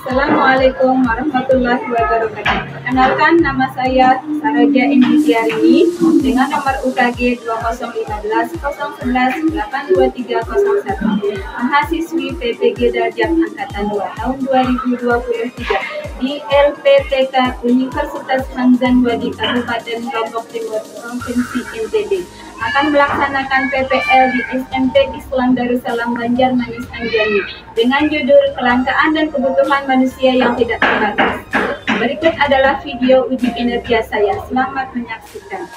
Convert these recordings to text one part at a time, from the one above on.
Assalamualaikum warahmatullahi wabarakatuh. Perkenalkan, nama saya Saraja Indisiarini dengan nomor UKG 2015 011 82301, mahasiswi PPG Darjat Angkatan 2 tahun 2023 di LPTK Universitas Hamzah II Kabupaten Lombok Timur, Provinsi NTB. Akan melaksanakan PPL di SMP Islam Darussalam Banjarmanis Anjani dengan judul Kelangkaan dan Kebutuhan Manusia yang Tidak Terbatas. Berikut adalah video uji kinerja saya. Selamat menyaksikan.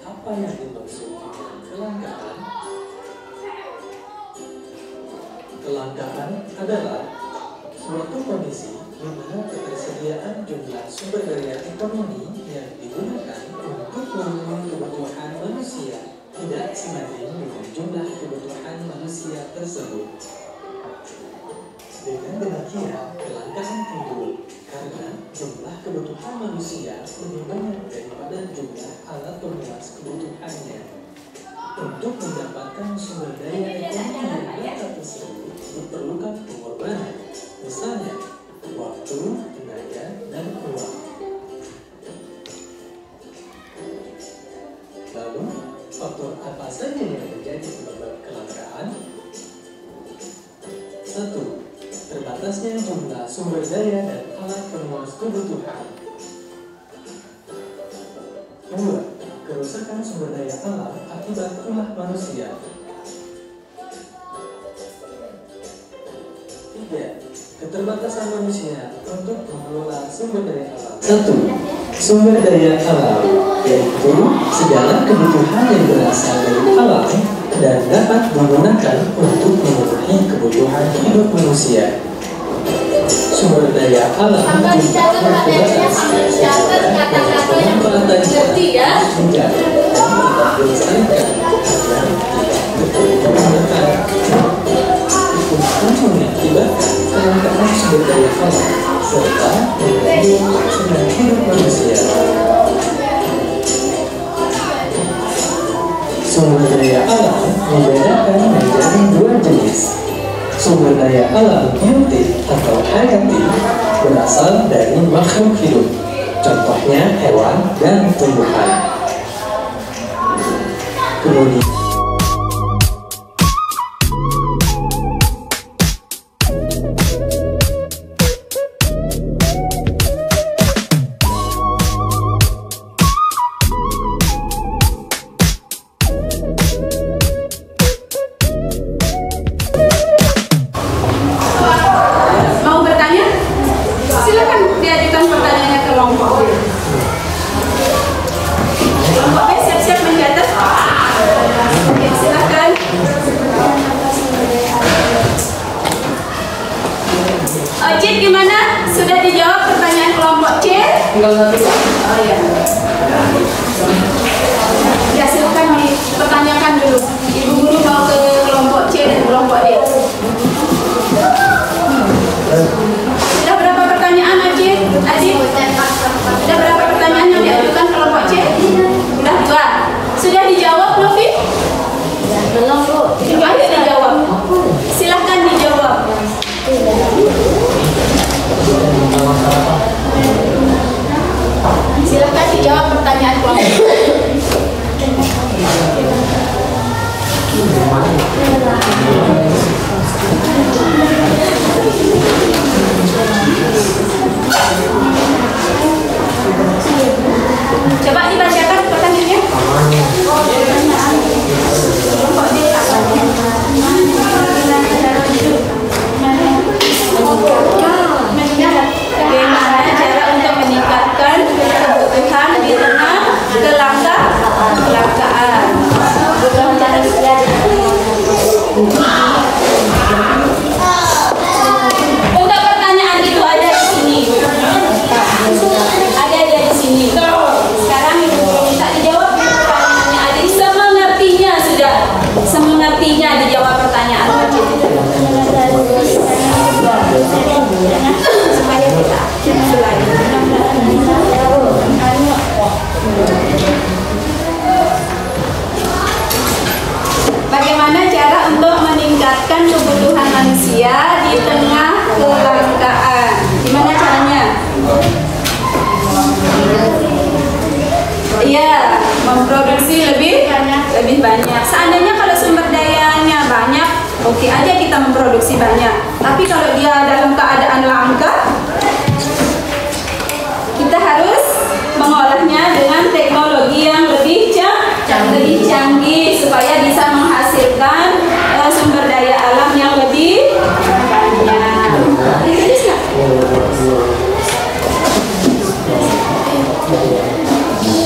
Apa yang dimaksud kelangkaan? Kelangkaan adalah suatu kondisi di mana ketersediaan jumlah sumber daya ekonomi yang digunakan untuk memenuhi kebutuhan manusia tidak sebanding dengan jumlah kebutuhan manusia tersebut. Dengan demikian, kelangkaan timbul karena jumlah kebutuhan manusia lebih banyak daripada jumlah alat pemeras kebutuhannya. Untuk mendapatkan sumber daya ekonomi yang nyata tersebut diperlukan pengorbanan, misalnya waktu, tenaga, dan uang. Lalu, faktor apa saja yang menjadi penyebab kelangkaan? 1. Terbatasnya jumlah sumber daya dan alat pemeras kebutuhan. 2. Kerusakan sumber daya alam akibat ulah manusia. 3. Keterbatasan manusia untuk mengelola sumber daya alam. 1. Sumber daya alam, yaitu segala kebutuhan yang berasal dari alam dan dapat digunakan untuk memenuhi kebutuhan hidup manusia. Sumber daya alam juga terbatas sehingga pemanfaatannya tidak dilestarikan dan tidak digunakan. Ujungnya akibat kelangkaan sumber daya alam serta mengganggu hidup manusia. Sumber daya alam dibedakan menjadi dua jenis. Sumber daya alam biotik atau hayati berasal dari makhluk hidup, contohnya hewan dan tumbuhan. Kemudian Cik, gimana? Sudah dijawab pertanyaan kelompok C? Enggak. Oh iya. Ya, silakan dipertanyakan dulu. Ibu guru mau ke kelompok C dan kelompok D. Sudah berapa pertanyaan, Acik? Adik? Sudah berapa pertanyaan yang diajukan kelompok C? Sudah 2. Sudah dijawab, Novi? Belum, Bu. Ayo dijawab. Silahkan dijawab. Silahkan dijawab pertanyaan kelompok. Coba dibacakan pertanyaannya. Bagaimana cara untuk meningkatkan kebutuhan di tengah kelangkaan? Untuk pertanyaan itu ada di sini. Ada di sini. Sekarang minta dijawab pertanyaannya. Ada semengertinya sudah. Semengertinya dijawab pertanyaan supaya kita mulai. Bagaimana cara untuk meningkatkan kebutuhan manusia di tengah kelangkaan? Gimana caranya? Iya, memproduksi lebih banyak. Seandainya kalau sumber dayanya banyak, oke aja kita memproduksi banyak. Tapi kalau dia dalam keadaan langka, kita harus mengolahnya dengan teknologi yang lebih canggih supaya bisa menghasilkan sumber daya alam yang lebih banyak.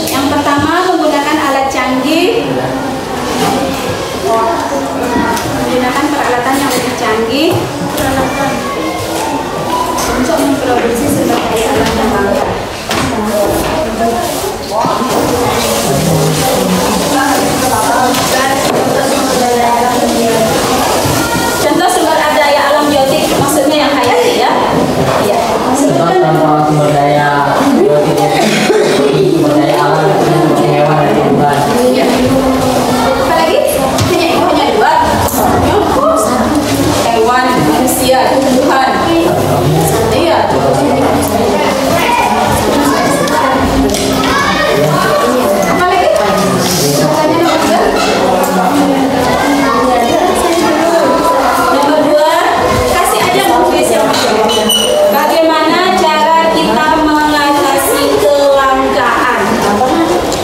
Yang pertama, menggunakan alat canggih, menggunakan peralatan yang lebih canggih untuk memproduksi sumber daya alam yang langka. Contoh sumber daya alam biotik, maksudnya yang hayati ya? Iya. Sumber daya biotik sumber daya alam hewan dan tumbuhan. Apa lagi? Hanya dua. Hewan, manusia, tumbuhan. Iya. Apa lagi? Nomor dua, kasih aja tulis yang bagaimana cara kita mengatasi kelangkaan?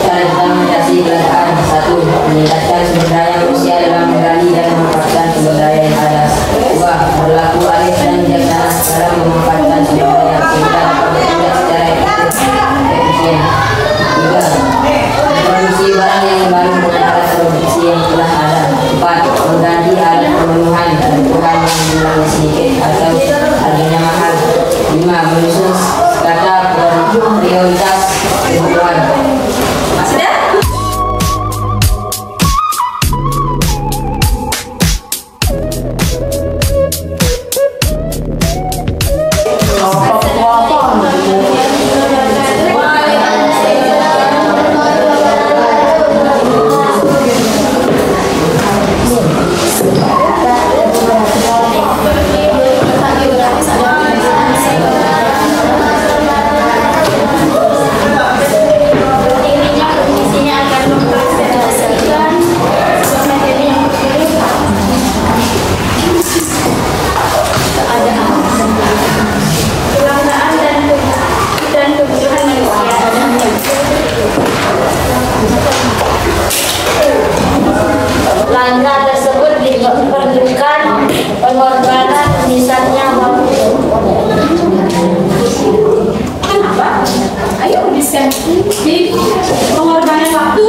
Cara kita mengatasi kelangkaan: 1. Meningkatkan sumber daya manusia dalam menggali dan memanfaatkan sumber daya yang ada. 2. Berlaku arif dan bijaksana dalam memanfaatkan sumber daya sehingga dapat bekerja secara efisien. 3. Produksi barang yang baru dengan alat produksi yang telah ada. 4. Mengganti alat pemenuhan kebutuhan yang jumlahnya sedikit atau harganya mahal. 5. Menyusun skala prioritas kebutuhan. Sudah? Langkah tersebut diperlukan pengorbanan misalnya Kenapa? Ayo bisa. Jadi pengorbanan waktu.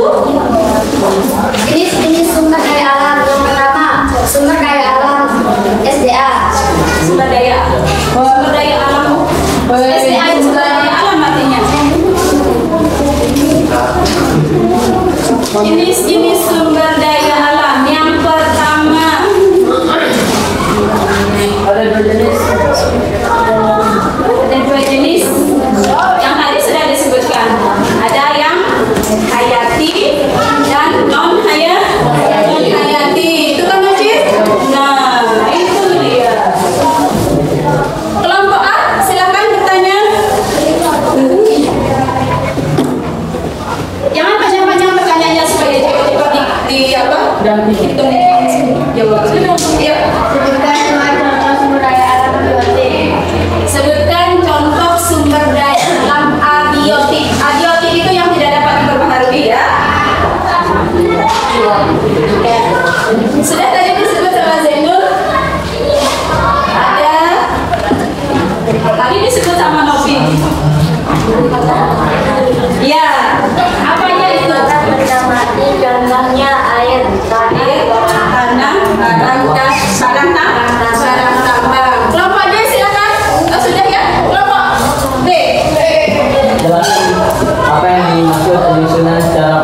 ini sumber daya alam yang pertama, sumber daya alam SDA. Sumber daya alam. SDA itu sumber daya alam artinya. Ini sumber daya alam yang pertama. Ada 2 jenis. Ada 2 jenis. Yang tadi sudah disebutkan. Ada yang hayati dan non hayati. Itu kan Majid? Nah, itu dia. Kelompok A, silakan bertanya. Jangan panjang-panjang pertanyaannya supaya cepat-cepat di apa? Hitung jawabannya. Ya. Sebutkan contoh sumber daya alam abiotik. Abiotik itu yang tidak Sudah tadi disebut sama Zainul? Ada. Tadi disebut sama Novi. Ya, apanya itu? Contohnya air, Tanah, barang tambang. Kelompok D silakan. Oh, sudah ya? Kelompok B. Jelaskan apa yang dimaksud penyusunan secara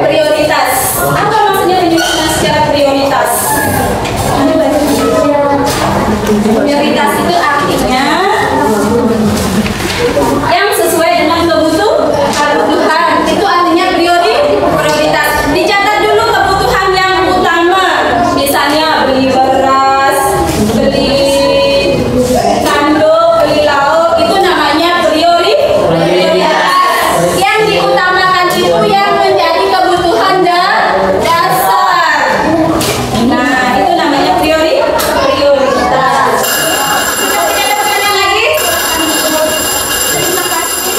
Prioritas. Apa maksudnya penyusunan secara prioritas? Prioritas itu artinya yang sesuai dengan kebutuhan. Itu artinya prioritas. Dicatat dulu kebutuhan yang utama. Misalnya beli beras, beli kandung, beli lauk, itu namanya prioritas. Yang diutamakan itu yang menjadi kebutuhan dasar. Nah, itu namanya prioritas. Ada pertanyaan lagi? Terima kasih.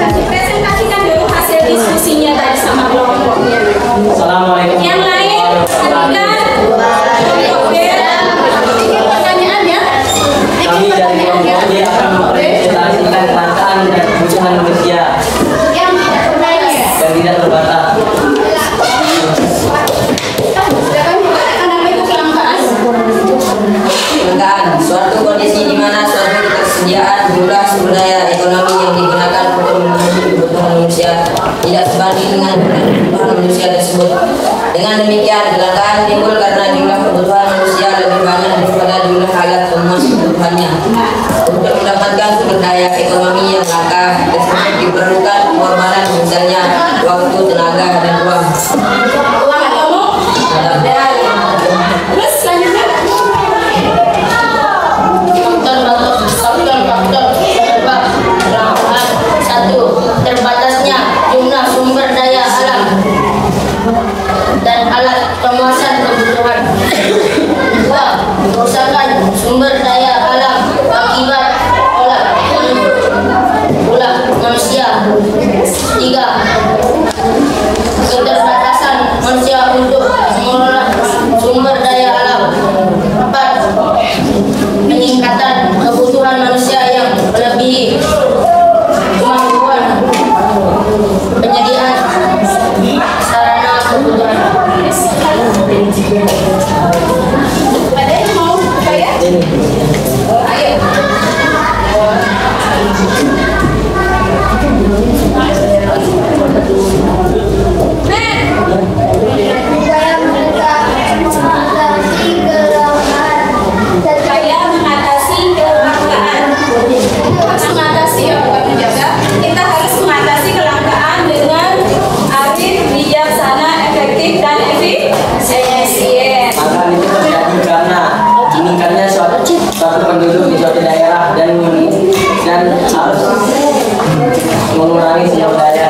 Presentasikan dulu hasil diskusinya tadi sama kelompoknya. Assalamualaikum. Yang lain, silakan. Kelompok B. Ini pertanyaan ya. Kami dari kelompok B akan mempresentasikan kelangkaan dan kebutuhan manusia Yang tidak bertanya. yang tidak terbatas. Silakan mengatakan apa itu kelangkaan. Kelangkaan suatu kondisi di mana suatu ketersediaan jumlah sumber daya ekonomi yang digunakan untuk memenuhi kebutuhan manusia tidak sebanding dengan kebutuhan manusia tersebut. Dengan demikian, kelangkaan timbul karena jumlah kebutuhan manusia lebih banyak daripada jumlah alat pemenuh kebutuhannya. Untuk mendapatkan sumber daya ekonomi yang langka tersebut diperlukan pengorbanan, misalnya waktu, tenaga, dan uang. Uang atau mau? Terus selanjutnya. faktor penyebab kelangkaan. 1. Terbatasnya jumlah sumber daya alam dan alat pemuasan kebutuhan. 2. Kerusakan sumber daya alam akibat ulah manusia. 3. Keterbatasan manusia untuk mengelola sumber daya alam. 4. Peningkatan kebutuhan manusia yang melebihi kemampuan penyediaan sarana kebutuhan. Ada yang mau saya? Ayo. Supaya mengatasi kelangkaan. Harus mengatasi ya, bukan menjaga. Kita harus mengatasi kelangkaan dengan arif, bijaksana, efektif, dan efisien. Maka itu terjadi karena meningkatnya suatu penduduk di suatu daerah dan harus mengurangi sumber daya.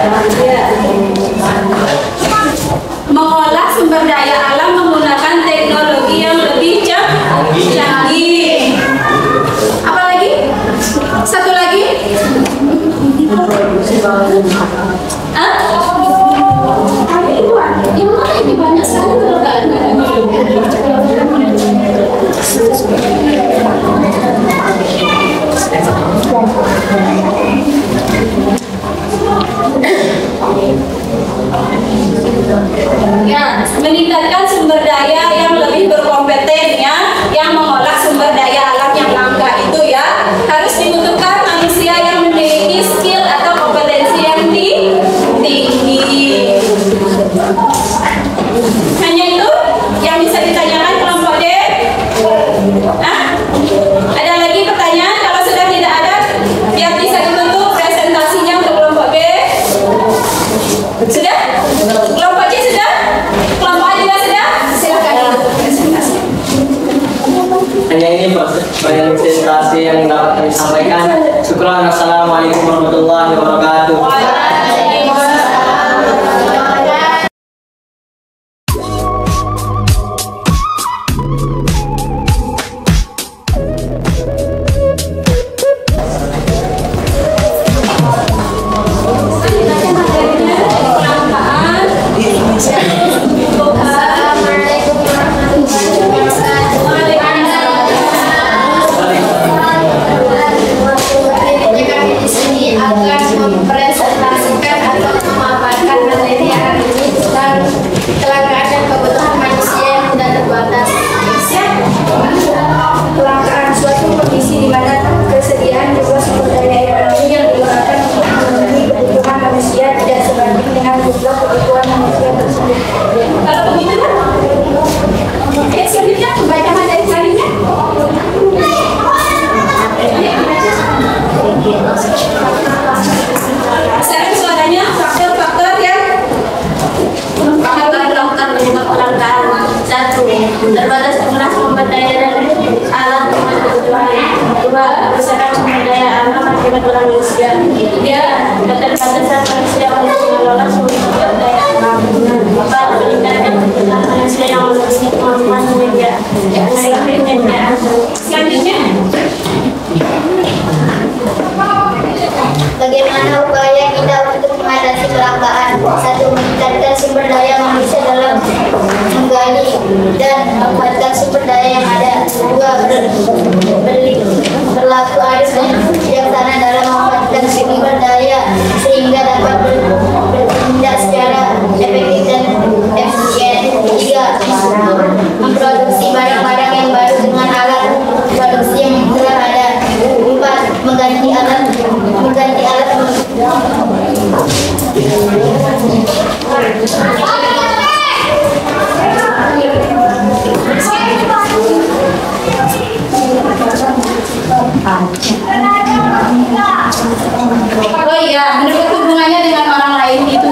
Mengolah sumber daya alam menggunakan teknologi yang lebih canggih. Apa lagi? Satu lagi? Hah? Yang mana ini banyak sekali kelangkaan. Ya, meningkatkan sumber daya yang lebih berkompeten ya, yang mengolah sumber daya alam yang langka itu ya, harus dibutuhkan manusia yang memiliki skill atau kompetensi yang tinggi. Hanya itu yang bisa ditanyakan kelompok D. Hah? Ada lagi pertanyaan? Kalau sudah tidak ada, biar bisa ditutup presentasinya untuk kelompok B. Sudah? Kelompok C sudah? Kelompok A juga sudah? Silakan presentasi. Hanya ini presentasi yang dapat kami sampaikan. Syukran. Assalamualaikum warahmatullahi wabarakatuh. Waalaikumsalam. Dua, kerusakan sumber daya alam akibat orang manusia. Tiga, keterbatasan manusia untuk mengelola sumber daya alam. Empat, peningkatan kebutuhan manusia yang memiliki kemampuan media. Selanjutnya, bagaimana upaya kita untuk mengatasi kelangkaan? Satu, meningkatkan sumber daya manusia dalam menggali dan memanfaatkan sumber daya yang ada. Dua, berlaku adil dan bijaksana dalam memanfaatkan sumber daya sehingga dapat bertindak secara efektif dan efisien. Tiga, memproduksi barang-barang yang baru dengan alat produksi yang telah ada. Empat, mengganti alat oh iya, menurut hubungannya dengan orang lain itu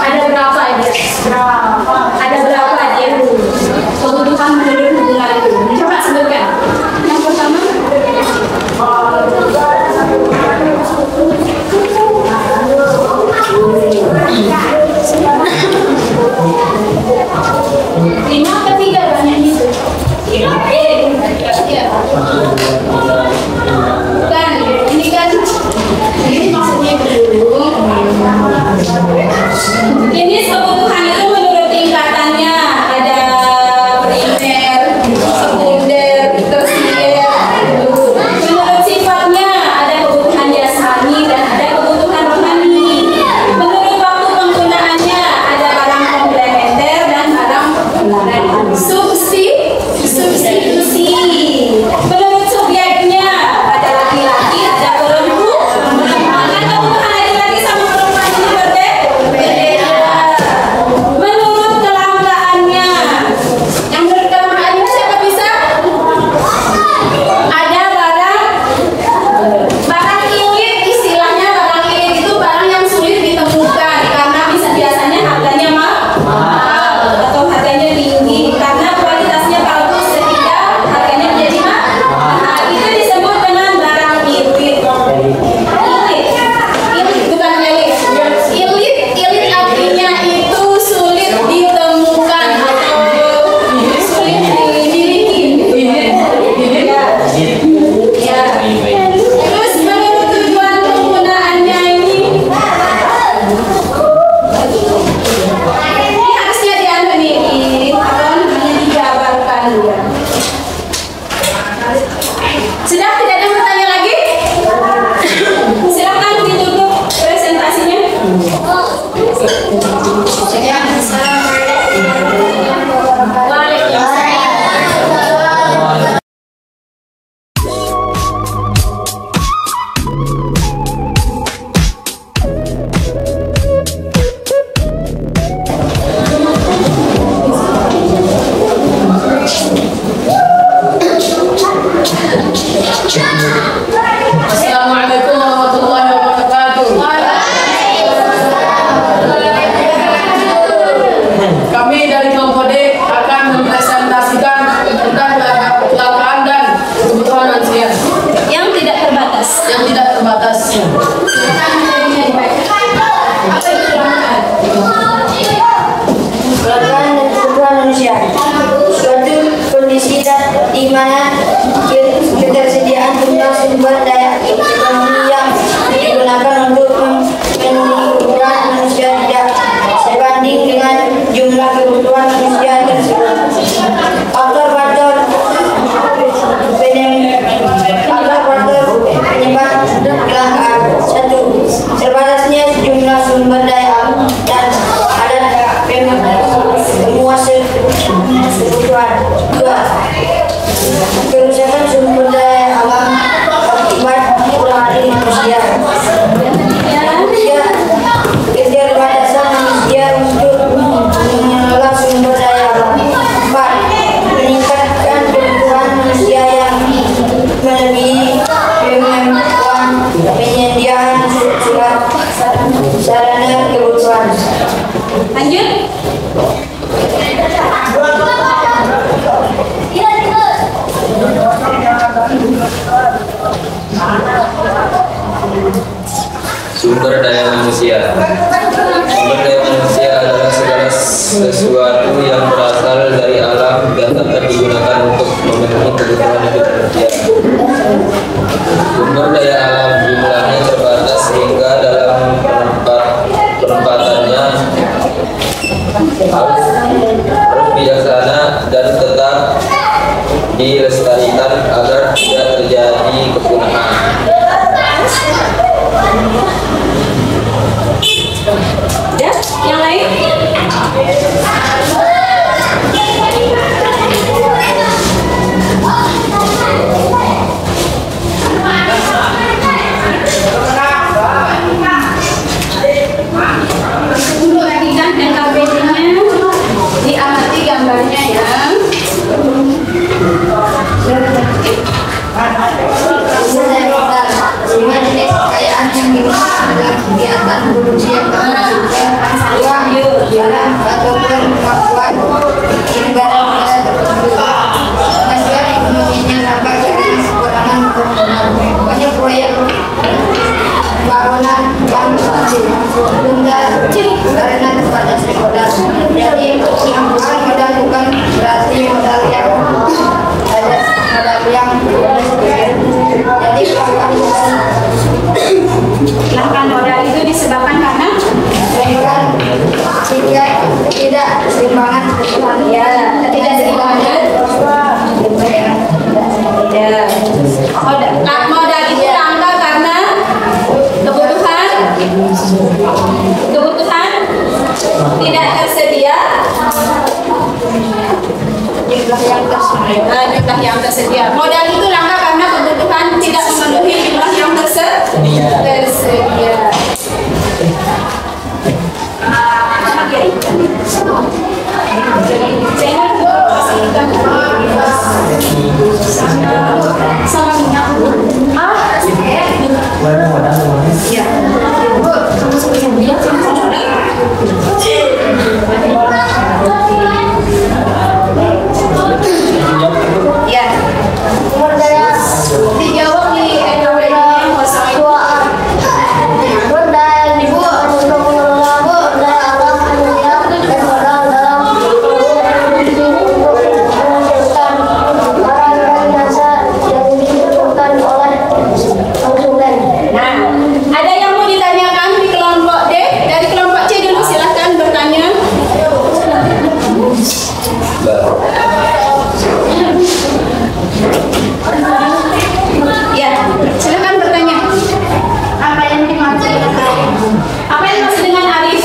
ada berapa aja? Ada berapa aja kebutuhan menurut hubungan itu? Coba sebutkan. Yang pertama, lima atau tiga banyak itu? Iya. Bukan, ini kan ini maksudnya dulu. Ini kebutuhan itu menurut tingkatannya ada primer, sekunder, tersier. Menurut sifatnya ada kebutuhan jasmani dan ada kebutuhan rohani. Menurut waktu penggunaannya ada barang komplementer dan barang substitusi. Menurut subjeknya ada laki-laki, ada perempuan. Maka kebutuhan laki-laki sama perempuan ini berbeda. Menurut kelangkaannya, yang menurut kelangkaannya siapa bisa? Ada barang ilit, istilahnya barang ilit itu barang yang sulit ditemukan karena biasanya harganya mahal atau harganya tinggi karena kualitasnya bagus sehingga harganya menjadi mahal. Itu disebut dengan barang ilit. Ilit bukan elit. Ilit artinya itu sulit ditemukan atau sulit dimiliki. Ya. Terus menurut tujuan penggunaannya ini harusnya dianu nih, apa namanya, dijabarkan ya. Sudah tidak ada yang bertanya lagi? Silakan ditutup presentasinya. Waalaikumsalam. Assalamualaikum warahmatullahi wabarakatuh. Kami dari kelompok D akan mempresentasikan tentang kelangkaan dan kebutuhan manusia Yang tidak terbatas. yang tidak terbatas. Silakan materinya dibaca. Apa itu kelangkaan? kelangkaan dan kebutuhan manusia. Suatu kondisi di mana ketersediaan jumlah sumber daya ekonomi yang digunakan untuk memenuhi kebutuhan manusia tidak sebanding dengan jumlah kebutuhan manusia tersebut. Faktor-faktor penyebab kelangkaan. Satu, terbatasnya jumlah sumber daya alam dan alat pemuas kebutuhan. Dua, kerusakan sumber daya alam akibat kurang adil manusia. Tiga, keterbatasan manusia untuk mengelola sumber daya alam. Empat, meningkatkan kebutuhan manusia yang melebihi kemampuan penyediaan sarana kebutuhan. Lanjut. Sumber daya manusia. Sumber daya manusia adalah segala sesuatu yang berasal dari alam dan dapat digunakan untuk memenuhi kebutuhan hidup manusia. Sumber daya alam jumlahnya terbatas sehingga dalam penempatannya harus bijaksana dan tetap dilestarikan agar tidak terjadi kepunahan. Ya, yang lain? Untuk perhatikan NKBD-nya, diamati gambarnya ya. Kekayaan yang dimiliki kegiatan produksi yang uang, jalan ataupun kemampuan negara tertentu. Kemajuan ekonominya nampak dari kekurangan banyak proyek bangunan yang tunda karena terbatas modal. Jadi kemampuan modal bukan berarti modal yang Langkah modal itu disebabkan karena tidak seimbangan kebutuhan ketidakseimbangan. Modal itu langka karena kebutuhan tidak tersedia. Jumlah yang tersedia. Modal itu langka karena kebutuhan tidak memenuhi jumlah yang tersedia. Sama minyak. Ya. Dijawab di ada yang mau ditanyakan di kelompok D? Dari kelompok C dulu silahkan bertanya. Ya, silahkan bertanya. Apa yang dimaksud dengan arif?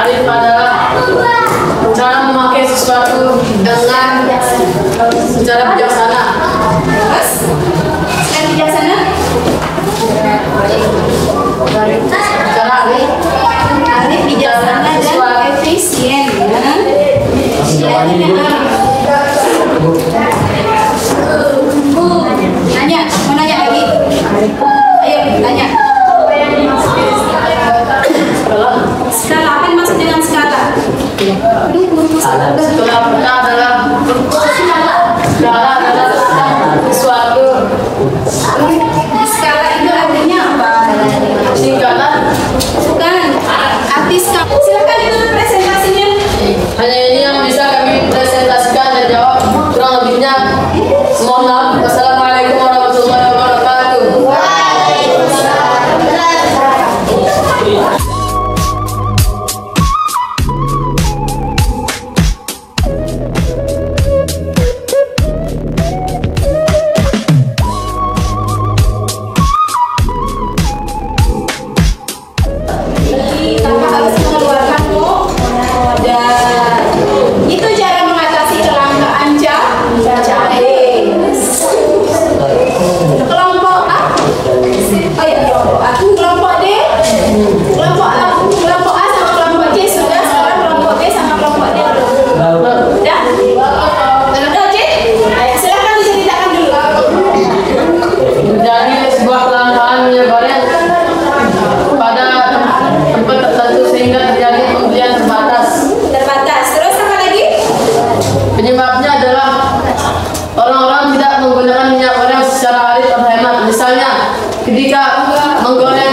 Arif adalah cara memakai sesuatu dengan secara bijaksana. Terus, secara bijaksana? Arif bijaksana dan efisien ya. Bu, nanya, mau nanya lagi? Ayo, tanya. Skala, apa yang maksud dengan skala? Skala adalah sesuatu. Skala itu artinya apa? Tingkatan. Bukan, arti skala. Silakan itu presentasinya. Hanya ini yang bisa kami presentasikan dan jawab. Kurang lebihnya mohon maaf. Wassalamualaikum warahmatullahi wabarakatuh. Tanpa harus mengeluarkan modal. Itu cara mengatasi kelangkaan cabai. Kelompok A. Oh ya, kelompok A. Kelompok D. Kelompok A sama kelompok C sudah. Sekarang kelompok B sama kelompok D. Udah? Udah C? Ayo, silakan diceritakan dulu. Terjadi sebuah kelangkaan minyak goreng pada tempat tertentu sehingga terjadi pembelian terbatas. Terus apa lagi? Penyebabnya adalah orang-orang tidak menggunakan minyak goreng secara arif atau hemat. Misalnya, ketika menggoreng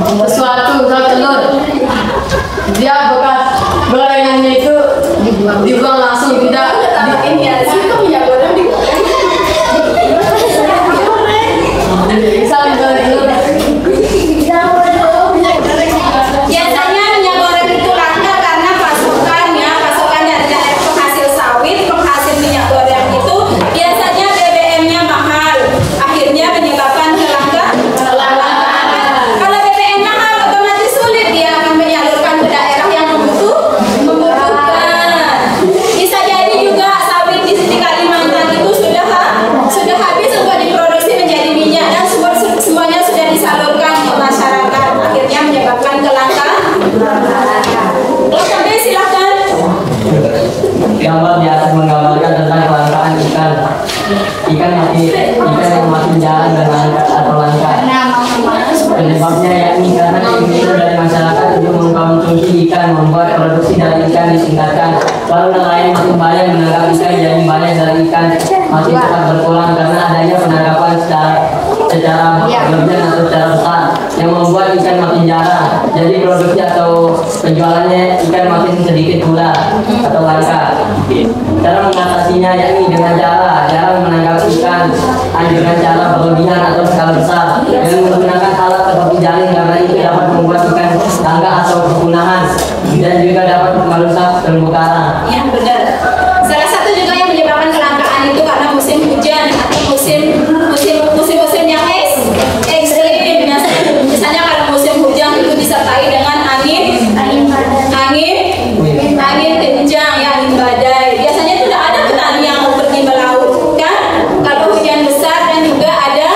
sesuatu, misal telur, dia bekas gorengannya itu dibuang langsung, tidak Ini ya, situ minyak goreng digoreng. misal telur. Biasanya minyak goreng itu langka karena pasokannya dari penghasil sawit, penghasil minyak goreng itu biasanya BBM-nya mahal, akhirnya menyebabkan kelangkaan. Kalau BBM mahal, otomatis sulit dia akan menyalurkan ke daerah yang membutuhkan. Bisa jadi juga sawit di Kalimantan itu sudah habis untuk diproduksi menjadi minyak dan semuanya sudah disalurkan ke masyarakat, akhirnya menyebabkan kelangkaan. Oke, silakan. Gambar di atas menggambarkan tentang kelangkaan ikan. Ikan yang makin jarang dan langka atau langka. Penyebabnya yakni karena keinginan dari masyarakat untuk mengkonsumsi ikan, membuat produksi dari ikan ditingkatkan. Lalu nelayan makin banyak menangkap ikan, jadi banyak dari ikan makin cepat berkurang karena adanya penangkapan secara berlebihan atau secara besar yang membuat ikan makin jarang. Jadi produksi atau penjualannya ikan makin sedikit pula atau langka. Cara mengatasinya yakni dengan cara menangkap ikan dengan cara berlebihan atau skala besar dengan menggunakan alat seperti jaring karena itu dapat membuat ikan langka atau kepunahan dan juga dapat merusak terumbu karang. Ya, benar. Salah satu juga yang menyebabkan kelangkaan itu karena musim hujan atau musim yang ekstrim. Misalnya kalau musim hujan itu disertai dengan angin kencang, ya angin badai. Biasanya tidak ada petani yang mau pergi melaut, kan? Kalau hujan besar dan juga ada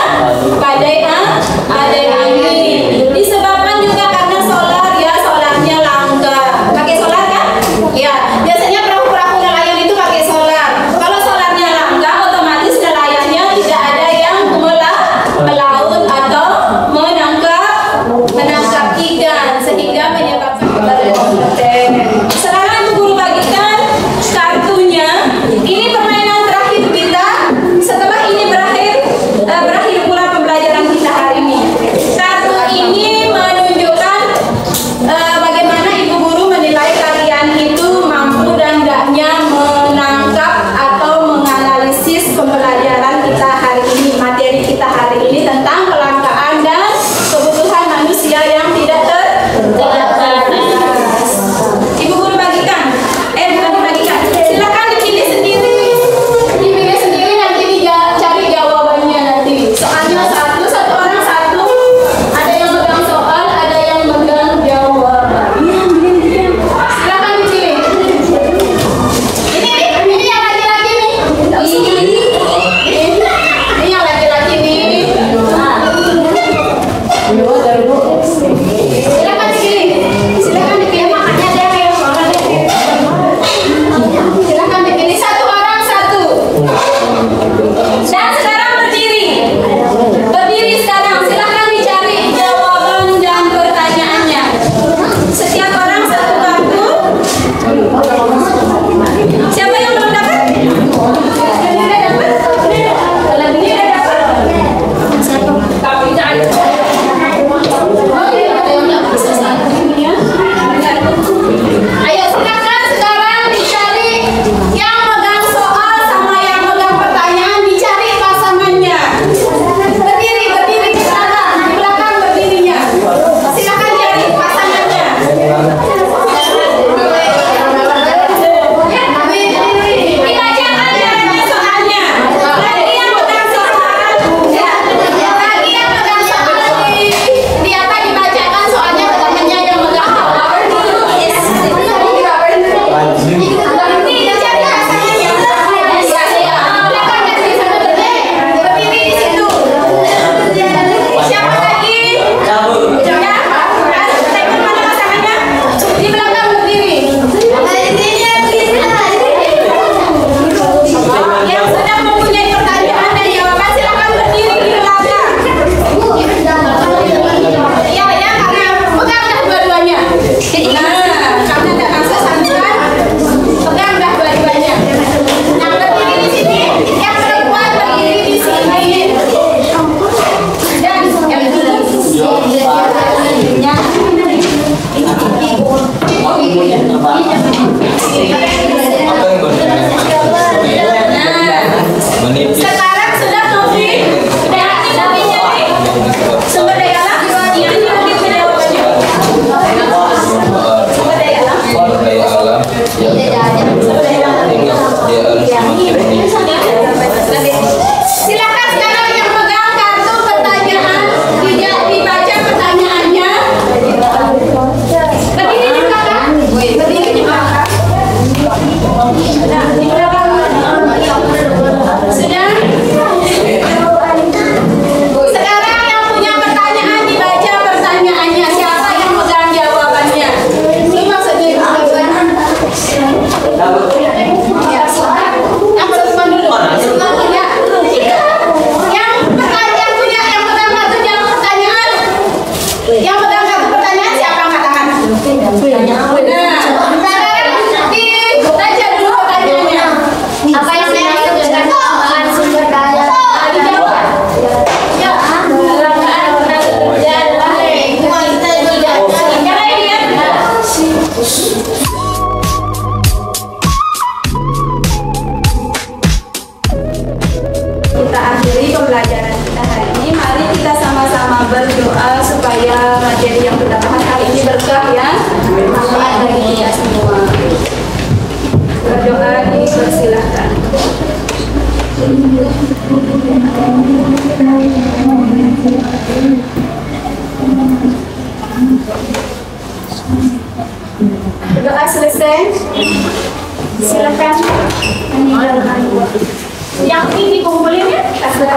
badai angin. Disebabkan juga karena solarnya langka. Pakai solar kan? Ya, biasanya perahu-perahu nelayan itu pakai solar. Kalau solarnya langka, otomatis nelayannya tidak ada yang melaut atau menangkap ikan, sehingga menyebabkan berkompeten. Sekarang Ibu Guru bagikan kartunya. Ini permainan terakhir kita. Setelah ini berakhir pula pembelajaran kita hari ini. Kartu ini menunjukkan bagaimana Ibu Guru menilai kalian itu mampu dan tidaknya menangkap atau menganalisis pembelajaran kita hari ini, materi kita hari ini tentang kelangkaan dan kebutuhan manusia yang tidak terbatas. Ibu Guru bagikan, bukan dibagikan. Silakan dipilih sendiri nanti cari jawabannya nanti. Soalnya satu orang satu. Ada yang megang soal, ada yang megang jawaban. Silakan dipilih. Ini yang laki-laki nih. Ini yang laki-laki nih. Jadi yang berdapat kali ini berkah ya, bermanfaat bagi kita semua. Berdoa dipersilahkan. Berdoa selesai. Silakan meninggalkan. Yang ini dikumpulin ya, kasih